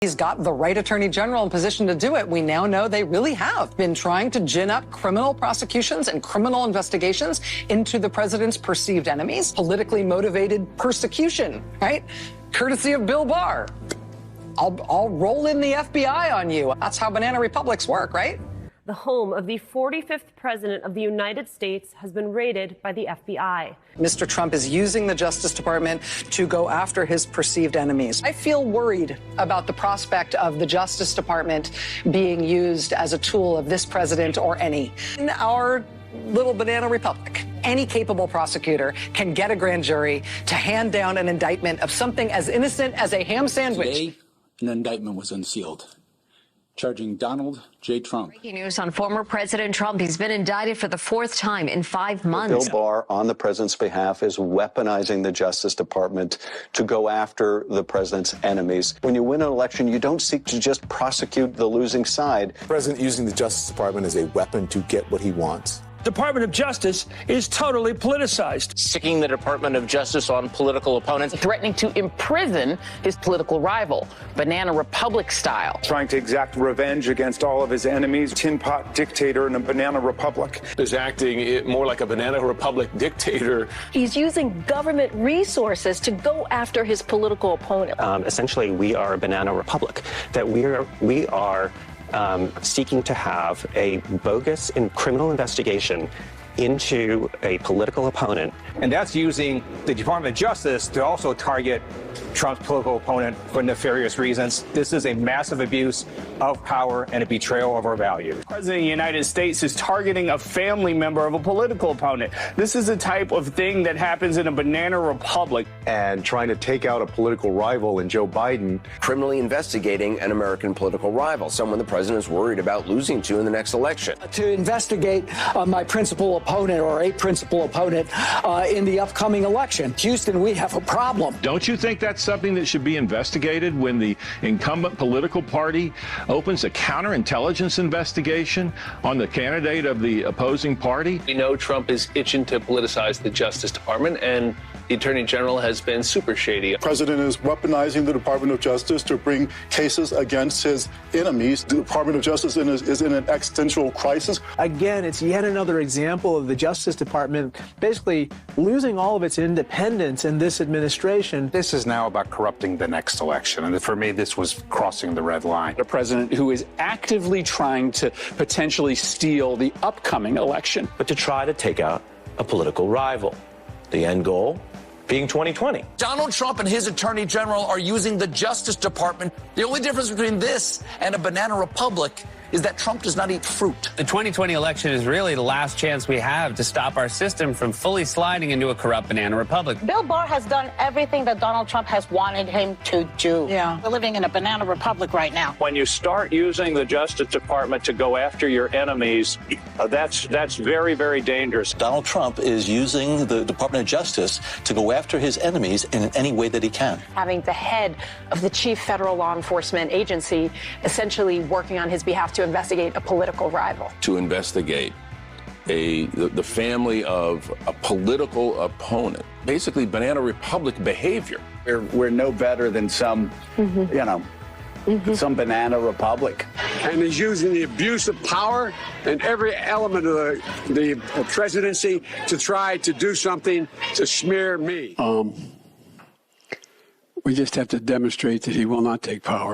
He's got the right attorney general in position to do it. We now know they really have been trying to gin up criminal prosecutions and criminal investigations into the president's perceived enemies, politically motivated persecution, right? Courtesy of Bill Barr. I'll roll in the FBI on you. That's how banana republics work, right? The home of the 45th president of the United States has been raided by the FBI. Mr. Trump is using the Justice Department to go after his perceived enemies. I feel worried about the prospect of the Justice Department being used as a tool of this president or any. In our little banana republic, any capable prosecutor can get a grand jury to hand down an indictment of something as innocent as a ham sandwich. Today, an indictment was unsealed, charging Donald J. Trump. Breaking news on former President Trump. He's been indicted for the 4th time in 5 months. Bill Barr, on the president's behalf, is weaponizing the Justice Department to go after the president's enemies. When you win an election, you don't seek to just prosecute the losing side. The president using the Justice Department as a weapon to get what he wants. Department of Justice is totally politicized. Sticking the Department of Justice on political opponents, threatening to imprison his political rival, Banana Republic style. Trying to exact revenge against all of his enemies, tin pot dictator in a banana republic. Is acting more like a banana republic dictator. He's using government resources to go after his political opponent. Essentially, we are a banana republic, that we are seeking to have a bogus and criminal investigation into a political opponent. And that's using the Department of Justice to also target Trump's political opponent for nefarious reasons. This is a massive abuse of power and a betrayal of our values. The President of the United States is targeting a family member of a political opponent. This is the type of thing that happens in a banana republic. And trying to take out a political rival in Joe Biden. Criminally investigating an American political rival, someone the president is worried about losing to in the next election. To investigate my principal opponent or a principal opponent in the upcoming election. Houston, we have a problem. Don't you think that's something that should be investigated when the incumbent political party opens a counterintelligence investigation on the candidate of the opposing party? We know Trump is itching to politicize the Justice Department, and the Attorney General has been super shady. The president is weaponizing the Department of Justice to bring cases against his enemies. The Department of Justice is in an existential crisis. Again, it's yet another example of the Justice Department basically losing all of its independence in this administration. This is now about corrupting the next election. And for me, this was crossing the red line. A president who is actively trying to potentially steal the upcoming election. But to try to take out a political rival. The end goal being 2020. Donald Trump and his attorney general are using the Justice Department. The only difference between this and a banana republic is that Trump does not eat fruit. The 2020 election is really the last chance we have to stop our system from fully sliding into a corrupt banana republic. Bill Barr has done everything that Donald Trump has wanted him to do. Yeah. We're living in a banana republic right now. When you start using the Justice Department to go after your enemies, that's very, very dangerous. Donald Trump is using the Department of Justice to go after his enemies in any way that he can. Having the head of the chief federal law enforcement agency essentially working on his behalf to investigate a political rival. To investigate the family of a political opponent. Basically, banana republic behavior. We're no better than some, some banana republic. And he's using the abuse of power and every element of the presidency to try to do something to smear me. We just have to demonstrate that he will not take power.